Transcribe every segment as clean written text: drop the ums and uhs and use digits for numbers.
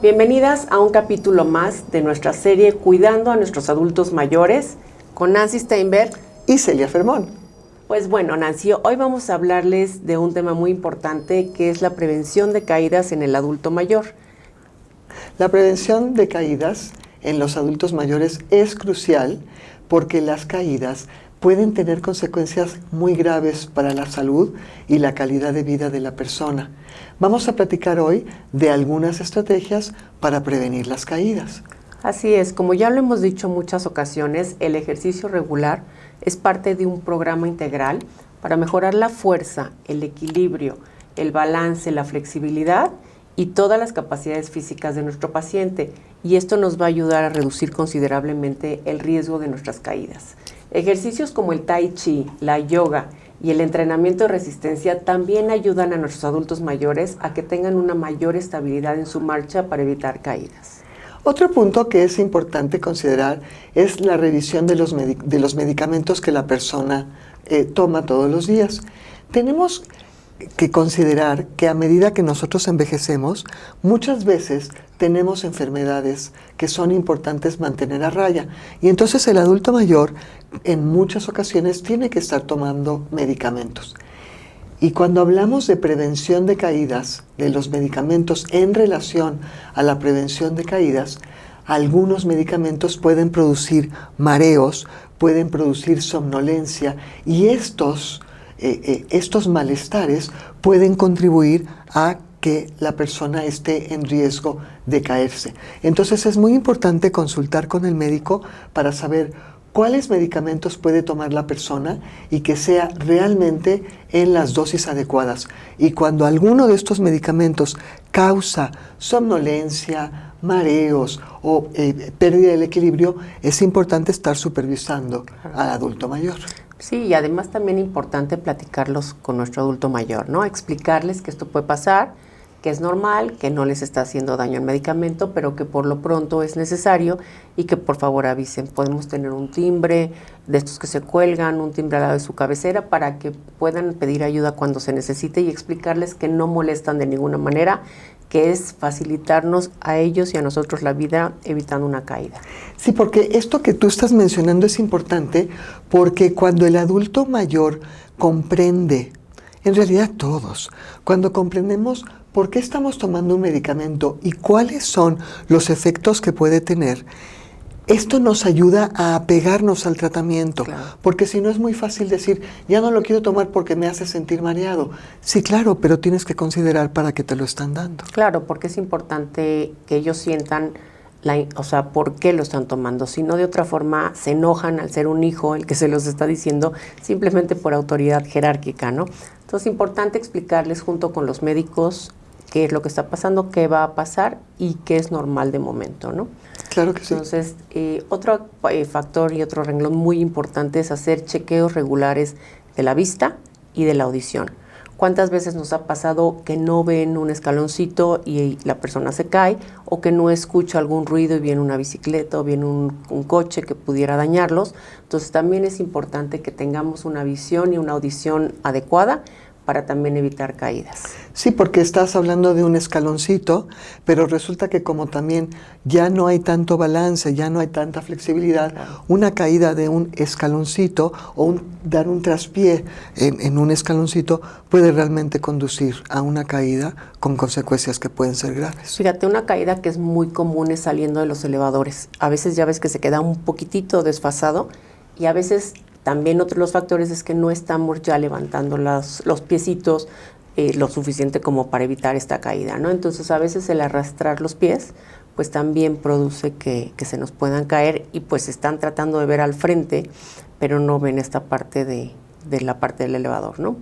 Bienvenidas a un capítulo más de nuestra serie Cuidando a nuestros adultos mayores con Nancy Steinberg y Celia Fermón. Pues bueno, Nancy, hoy vamos a hablarles de un tema muy importante que es la prevención de caídas en el adulto mayor. La prevención de caídas en los adultos mayores es crucial porque las caídas pueden tener consecuencias muy graves para la salud y la calidad de vida de la persona. Vamos a platicar hoy de algunas estrategias para prevenir las caídas. Así es, como ya lo hemos dicho en muchas ocasiones, el ejercicio regular es parte de un programa integral para mejorar la fuerza, el equilibrio, el balance, la flexibilidad y todas las capacidades físicas de nuestro paciente. Y esto nos va a ayudar a reducir considerablemente el riesgo de nuestras caídas. Ejercicios como el tai chi, la yoga y el entrenamiento de resistencia también ayudan a nuestros adultos mayores a que tengan una mayor estabilidad en su marcha para evitar caídas. Otro punto que es importante considerar es la revisión de los medicamentos que la persona toma todos los días. Tenemos que considerar que a medida que nosotros envejecemos, muchas veces tenemos enfermedades que son importantes mantener a raya. Y entonces el adulto mayor en muchas ocasiones tiene que estar tomando medicamentos. Y cuando hablamos de prevención de caídas, de los medicamentos en relación a la prevención de caídas, algunos medicamentos pueden producir mareos, pueden producir somnolencia y estos malestares pueden contribuir a que la persona esté en riesgo de caerse. Entonces es muy importante consultar con el médico para saber cuáles medicamentos puede tomar la persona y que sea realmente en las dosis adecuadas. Y cuando alguno de estos medicamentos causa somnolencia, mareos o pérdida del equilibrio, es importante estar supervisando al adulto mayor. Sí, y además también es importante platicarlos con nuestro adulto mayor, ¿no? Explicarles que esto puede pasar, que es normal, que no les está haciendo daño el medicamento, pero que por lo pronto es necesario y que por favor avisen. Podemos tener un timbre de estos que se cuelgan, un timbre al lado de su cabecera para que puedan pedir ayuda cuando se necesite y explicarles que no molestan de ninguna manera, que es facilitarnos a ellos y a nosotros la vida evitando una caída. Sí, porque esto que tú estás mencionando es importante porque cuando el adulto mayor comprende, en realidad todos, cuando comprendemos por qué estamos tomando un medicamento y cuáles son los efectos que puede tener, esto nos ayuda a apegarnos al tratamiento, claro. Porque si no es muy fácil decir, ya no lo quiero tomar porque me hace sentir mareado. Sí, claro, pero tienes que considerar para qué te lo están dando. Claro, porque es importante que ellos sientan, por qué lo están tomando. Si no, de otra forma, se enojan al ser un hijo el que se los está diciendo simplemente por autoridad jerárquica, ¿no? Entonces, es importante explicarles junto con los médicos qué es lo que está pasando, qué va a pasar y qué es normal de momento, ¿no? Claro que sí. Entonces, otro factor y otro renglón muy importante es hacer chequeos regulares de la vista y de la audición. ¿Cuántas veces nos ha pasado que no ven un escaloncito y la persona se cae, o que no escucha algún ruido y viene una bicicleta o viene un coche que pudiera dañarlos? Entonces también es importante que tengamos una visión y una audición adecuada para también evitar caídas. Sí, porque estás hablando de un escaloncito, pero resulta que como también ya no hay tanto balance, ya no hay tanta flexibilidad, claro. Una caída de un escaloncito o dar un traspié en un escaloncito puede realmente conducir a una caída con consecuencias que pueden ser graves. Fíjate, una caída que es muy común es saliendo de los elevadores. A veces ya ves que se queda un poquitito desfasado y a veces también otro de los factores es que no estamos ya levantando los piecitos lo suficiente como para evitar esta caída, ¿no? Entonces a veces el arrastrar los pies pues también produce que se nos puedan caer y pues están tratando de ver al frente, pero no ven esta parte de la parte del elevador, ¿no?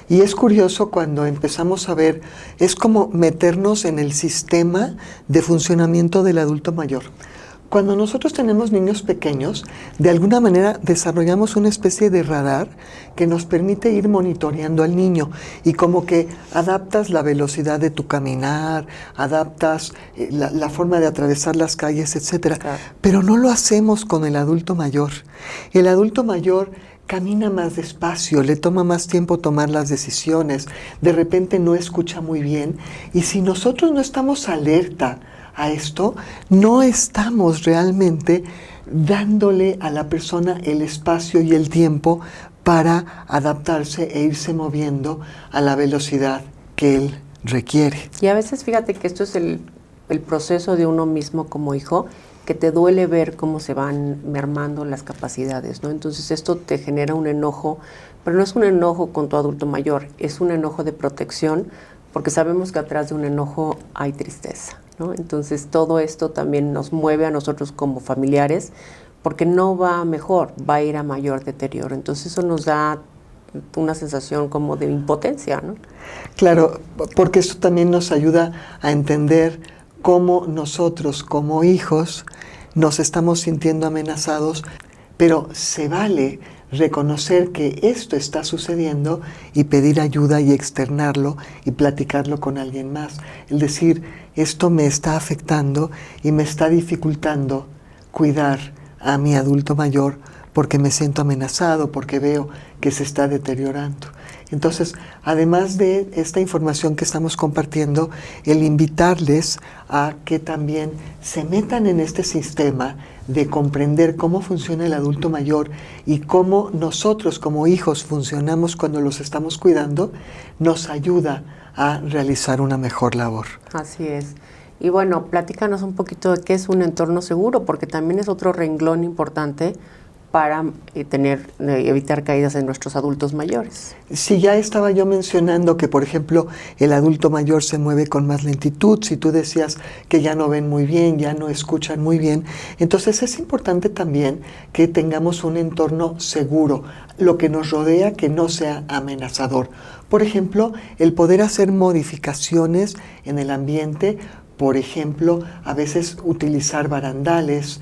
Y es curioso cuando empezamos a ver, es como meternos en el sistema de funcionamiento del adulto mayor. Cuando nosotros tenemos niños pequeños, de alguna manera desarrollamos una especie de radar que nos permite ir monitoreando al niño y como que adaptas la velocidad de tu caminar, adaptas la forma de atravesar las calles, etc. Claro. Pero no lo hacemos con el adulto mayor. El adulto mayor camina más despacio, le toma más tiempo tomar las decisiones, de repente no escucha muy bien y si nosotros no estamos alerta a esto, no estamos realmente dándole a la persona el espacio y el tiempo para adaptarse e irse moviendo a la velocidad que él requiere. Y a veces fíjate que esto es el proceso de uno mismo como hijo, que te duele ver cómo se van mermando las capacidades, ¿no? Entonces esto te genera un enojo, pero no es un enojo con tu adulto mayor, es un enojo de protección, porque sabemos que atrás de un enojo hay tristeza, ¿no? Entonces todo esto también nos mueve a nosotros como familiares, porque no va a mejor, va a ir a mayor deterioro. Entonces eso nos da una sensación como de impotencia, ¿no? Claro, porque esto también nos ayuda a entender cómo nosotros como hijos nos estamos sintiendo amenazados, pero se vale reconocer que esto está sucediendo y pedir ayuda y externarlo y platicarlo con alguien más. Es decir, esto me está afectando y me está dificultando cuidar a mi adulto mayor porque me siento amenazado, porque veo que se está deteriorando. Entonces, además de esta información que estamos compartiendo, el invitarles a que también se metan en este sistema de comprender cómo funciona el adulto mayor y cómo nosotros como hijos funcionamos cuando los estamos cuidando, nos ayuda a realizar una mejor labor. Así es. Y bueno, platícanos un poquito de qué es un entorno seguro, porque también es otro renglón importante para evitar caídas en nuestros adultos mayores. Si ya estaba yo mencionando que, por ejemplo, el adulto mayor se mueve con más lentitud, si tú decías que ya no ven muy bien, ya no escuchan muy bien, entonces es importante también que tengamos un entorno seguro, lo que nos rodea que no sea amenazador. Por ejemplo, el poder hacer modificaciones en el ambiente, por ejemplo, a veces utilizar barandales,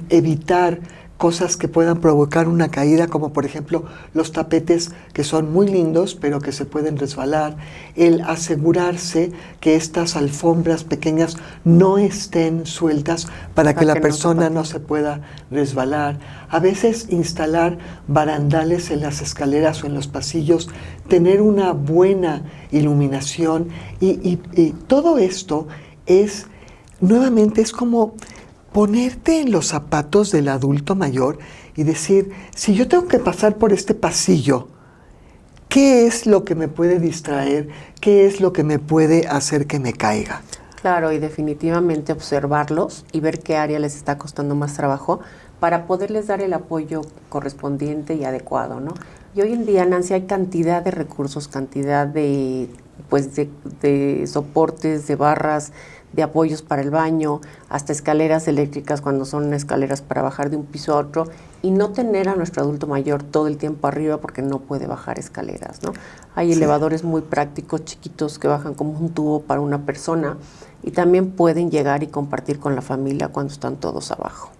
evitar cosas que puedan provocar una caída, como por ejemplo los tapetes que son muy lindos pero que se pueden resbalar, el asegurarse que estas alfombras pequeñas no estén sueltas para que la persona no se pueda resbalar, a veces instalar barandales en las escaleras o en los pasillos, tener una buena iluminación y todo esto es, nuevamente es como ponerte en los zapatos del adulto mayor y decir, si yo tengo que pasar por este pasillo, ¿qué es lo que me puede distraer? ¿Qué es lo que me puede hacer que me caiga? Claro, y definitivamente observarlos y ver qué área les está costando más trabajo para poderles dar el apoyo correspondiente y adecuado, ¿no? Y hoy en día, Nancy, hay cantidad de recursos, cantidad de soportes, de barras, de apoyos para el baño, hasta escaleras eléctricas cuando son escaleras para bajar de un piso a otro, y no tener a nuestro adulto mayor todo el tiempo arriba porque no puede bajar escaleras, ¿no? Hay elevadores muy prácticos, chiquitos, que bajan como un tubo para una persona y también pueden llegar y compartir con la familia cuando están todos abajo.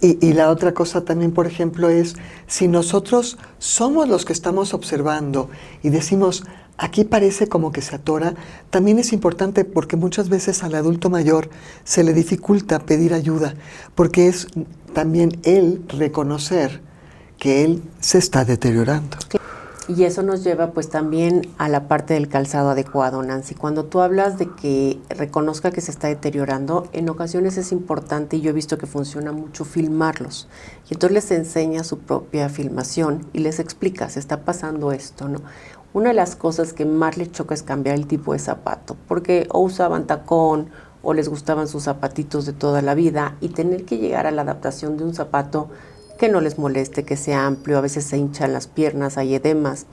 Y la otra cosa también, por ejemplo, es si nosotros somos los que estamos observando y decimos, aquí parece como que se atora, también es importante porque muchas veces al adulto mayor se le dificulta pedir ayuda, porque es también él reconocer que él se está deteriorando. Y eso nos lleva pues también a la parte del calzado adecuado, Nancy. Cuando tú hablas de que reconozca que se está deteriorando, en ocasiones es importante, y yo he visto que funciona mucho, filmarlos. Y entonces les enseña su propia filmación y les explica, se está pasando esto, ¿no? Una de las cosas que más les choca es cambiar el tipo de zapato, porque o usaban tacón o les gustaban sus zapatitos de toda la vida, y tener que llegar a la adaptación de un zapato que no les moleste, que sea amplio, a veces se hinchan las piernas, hay edemas,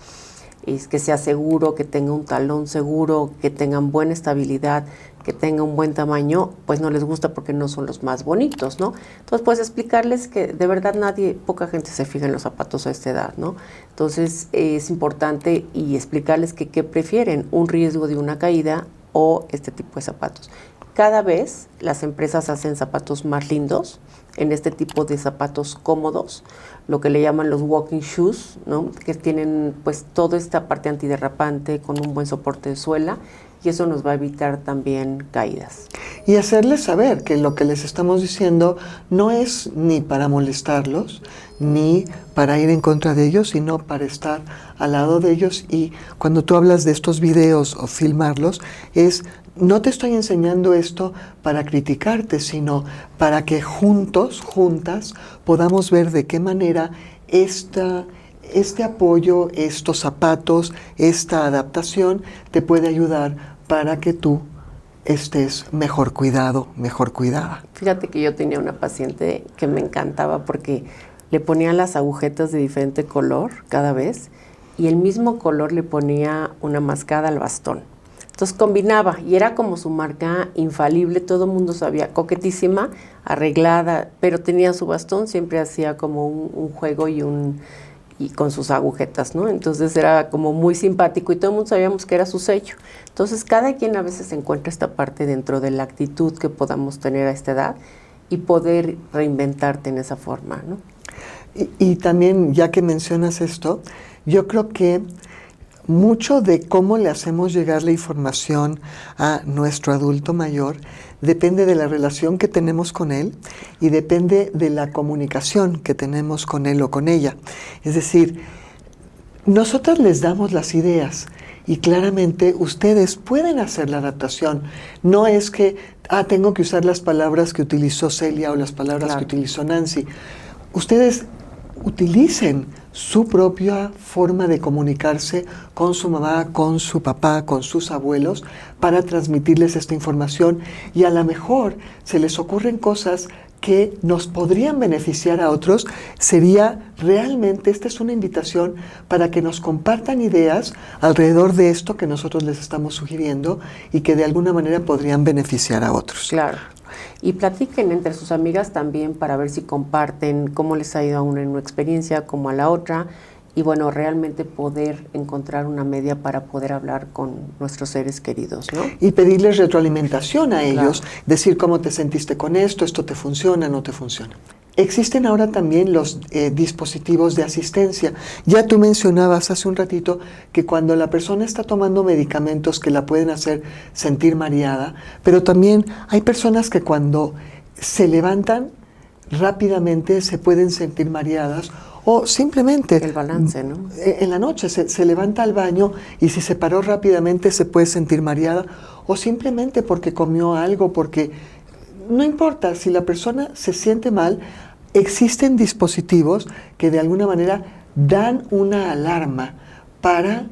que sea seguro, que tenga un talón seguro, que tengan buena estabilidad, que tenga un buen tamaño, pues no les gusta porque no son los más bonitos, ¿no? Entonces, pues explicarles que de verdad poca gente se fija en los zapatos a esta edad, ¿no? Entonces, es importante y explicarles que qué prefieren, un riesgo de una caída o este tipo de zapatos. Cada vez las empresas hacen zapatos más lindos, en este tipo de zapatos cómodos, lo que le llaman los walking shoes, ¿no? Que tienen pues toda esta parte antiderrapante con un buen soporte de suela, y eso nos va a evitar también caídas. Y hacerles saber que lo que les estamos diciendo no es ni para molestarlos, ni para ir en contra de ellos, sino para estar al lado de ellos. Y cuando tú hablas de estos videos o filmarlos, no te estoy enseñando esto para criticarte, sino para que juntas, podamos ver de qué manera este apoyo, estos zapatos, esta adaptación te puede ayudar para que tú estés mejor cuidado, mejor cuidada. Fíjate que yo tenía una paciente que me encantaba porque le ponía las agujetas de diferente color cada vez y el mismo color le ponía una mascada al bastón. Entonces combinaba y era como su marca infalible, todo el mundo sabía, coquetísima, arreglada, pero tenía su bastón, siempre hacía como un juego y con sus agujetas, ¿no? Entonces era como muy simpático y todo el mundo sabíamos que era su sello. Entonces cada quien a veces encuentra esta parte dentro de la actitud que podamos tener a esta edad y poder reinventarte en esa forma, ¿no? Y también, ya que mencionas esto, yo creo que mucho de cómo le hacemos llegar la información a nuestro adulto mayor depende de la relación que tenemos con él y depende de la comunicación que tenemos con él o con ella. Es decir, nosotros les damos las ideas y claramente ustedes pueden hacer la adaptación. No es que, tengo que usar las palabras que utilizó Celia o las palabras que utilizó Nancy. Ustedes utilicen su propia forma de comunicarse con su mamá, con su papá, con sus abuelos, para transmitirles esta información y a lo mejor se les ocurren cosas que nos podrían beneficiar a otros. Esta es una invitación para que nos compartan ideas alrededor de esto que nosotros les estamos sugiriendo y que de alguna manera podrían beneficiar a otros. Claro. Y platiquen entre sus amigas también para ver si comparten cómo les ha ido a una en una experiencia, como a la otra, y bueno, realmente poder encontrar una media para poder hablar con nuestros seres queridos, ¿no? Y pedirles retroalimentación a ellos, decir cómo te sentiste con esto te funciona, no te funciona. Existen ahora también los dispositivos de asistencia. Ya tú mencionabas hace un ratito que cuando la persona está tomando medicamentos que la pueden hacer sentir mareada, pero también hay personas que cuando se levantan rápidamente se pueden sentir mareadas o simplemente el balance, ¿no? En la noche se levanta al baño y si se paró rápidamente se puede sentir mareada o simplemente porque comió algo, porque no importa, si la persona se siente mal, existen dispositivos que de alguna manera dan una alarma para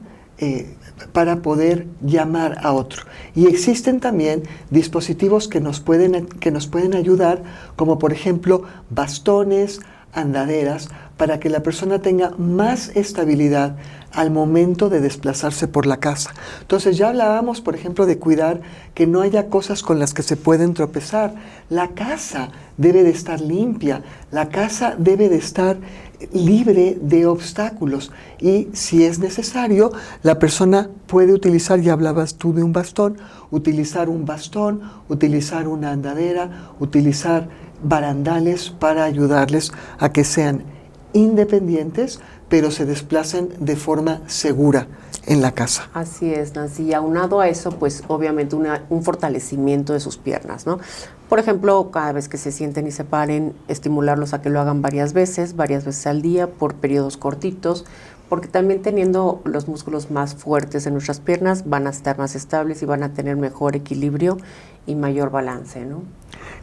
poder llamar a otro. Y existen también dispositivos que nos pueden ayudar, como por ejemplo bastones, andaderas, para que la persona tenga más estabilidad al momento de desplazarse por la casa. Entonces ya hablábamos, por ejemplo, de cuidar que no haya cosas con las que se pueden tropezar. La casa debe de estar limpia, la casa debe de estar libre de obstáculos y si es necesario, la persona puede utilizar, ya hablabas tú de un bastón, utilizar una andadera, utilizar barandales para ayudarles a que sean independientes, pero se desplacen de forma segura en la casa. Así es, Nancy. Y aunado a eso, pues obviamente un fortalecimiento de sus piernas, ¿no? Por ejemplo, cada vez que se sienten y se paren, estimularlos a que lo hagan varias veces al día, por periodos cortitos, porque también teniendo los músculos más fuertes en nuestras piernas van a estar más estables y van a tener mejor equilibrio y mayor balance, ¿no?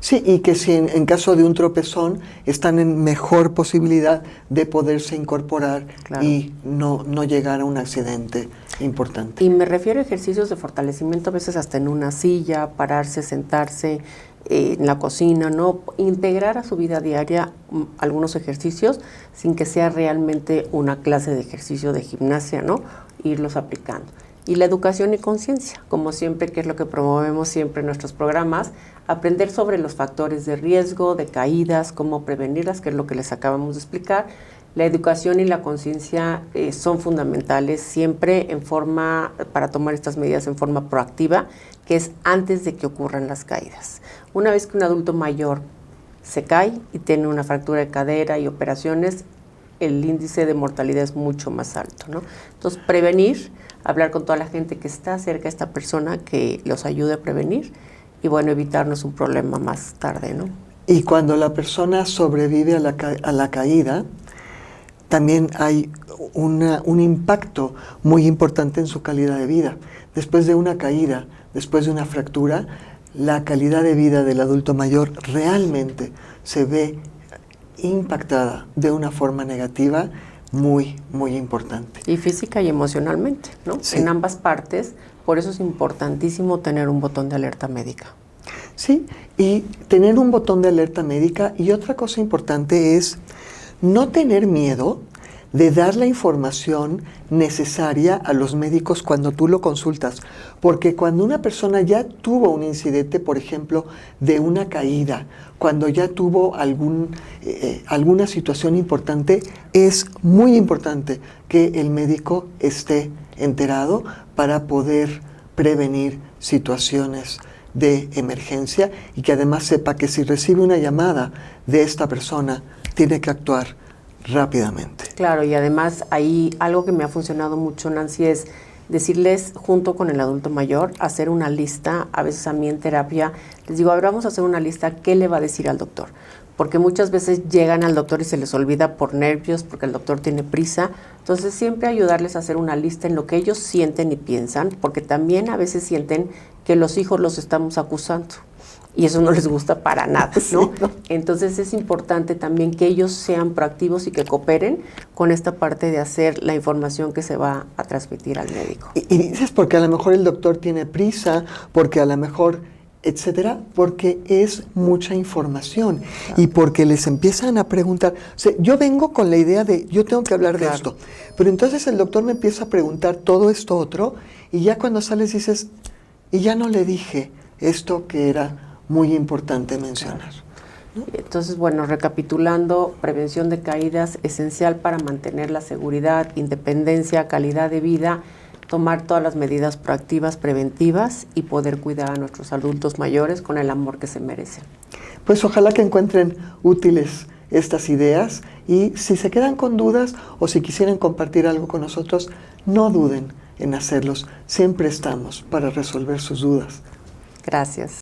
Sí, y que si en caso de un tropezón están en mejor posibilidad de poderse incorporar y no llegar a un accidente importante. Y me refiero a ejercicios de fortalecimiento, a veces hasta en una silla, pararse, sentarse, en la cocina, ¿no? Integrar a su vida diaria algunos ejercicios sin que sea realmente una clase de ejercicio de gimnasia, ¿no? Irlos aplicando. Y la educación y conciencia, como siempre, que es lo que promovemos siempre en nuestros programas, aprender sobre los factores de riesgo, de caídas, cómo prevenirlas, que es lo que les acabamos de explicar. La educación y la conciencia son fundamentales siempre para tomar estas medidas en forma proactiva, que es antes de que ocurran las caídas. Una vez que un adulto mayor se cae y tiene una fractura de cadera y operaciones, el índice de mortalidad es mucho más alto, ¿no? Entonces, prevenir, hablar con toda la gente que está cerca de esta persona que los ayude a prevenir y, bueno, evitarnos un problema más tarde, ¿no? Y cuando la persona sobrevive a la caída, también hay un impacto muy importante en su calidad de vida. Después de una caída, después de una fractura, la calidad de vida del adulto mayor realmente se ve impactada de una forma negativa muy, muy importante. Y física y emocionalmente, ¿no? Sí. En ambas partes, por eso es importantísimo tener un botón de alerta médica. Sí, y tener un botón de alerta médica. Y otra cosa importante es no tener miedo de dar la información necesaria a los médicos cuando tú lo consultas. Porque cuando una persona ya tuvo un incidente, por ejemplo, de una caída, cuando ya tuvo alguna situación importante, es muy importante que el médico esté enterado para poder prevenir situaciones de emergencia y que además sepa que si recibe una llamada de esta persona, tiene que actuar rápidamente. Claro, y además ahí algo que me ha funcionado mucho, Nancy, es decirles junto con el adulto mayor, hacer una lista. A veces a mí en terapia les digo, a ver, vamos a hacer una lista, ¿qué le va a decir al doctor? Porque muchas veces llegan al doctor y se les olvida por nervios, porque el doctor tiene prisa. Entonces siempre ayudarles a hacer una lista en lo que ellos sienten y piensan, porque también a veces sienten que los hijos los estamos acusando. Y eso no les gusta para nada, ¿no? Sí, ¿no? Entonces es importante también que ellos sean proactivos y que cooperen con esta parte de hacer la información que se va a transmitir al médico. Y dices porque a lo mejor el doctor tiene prisa, porque a lo mejor, etcétera, porque es mucha información. Claro. Y porque les empiezan a preguntar. O sea, yo vengo con la idea de, yo tengo que hablar de esto. Pero entonces el doctor me empieza a preguntar todo esto otro, y ya cuando sales dices, y ya no le dije esto que era muy importante mencionar, ¿no? Entonces, bueno, recapitulando, prevención de caídas, esencial para mantener la seguridad, independencia, calidad de vida, tomar todas las medidas proactivas, preventivas y poder cuidar a nuestros adultos mayores con el amor que se merecen. Pues ojalá que encuentren útiles estas ideas y si se quedan con dudas o si quisieran compartir algo con nosotros, no duden en hacerlos. Siempre estamos para resolver sus dudas. Gracias.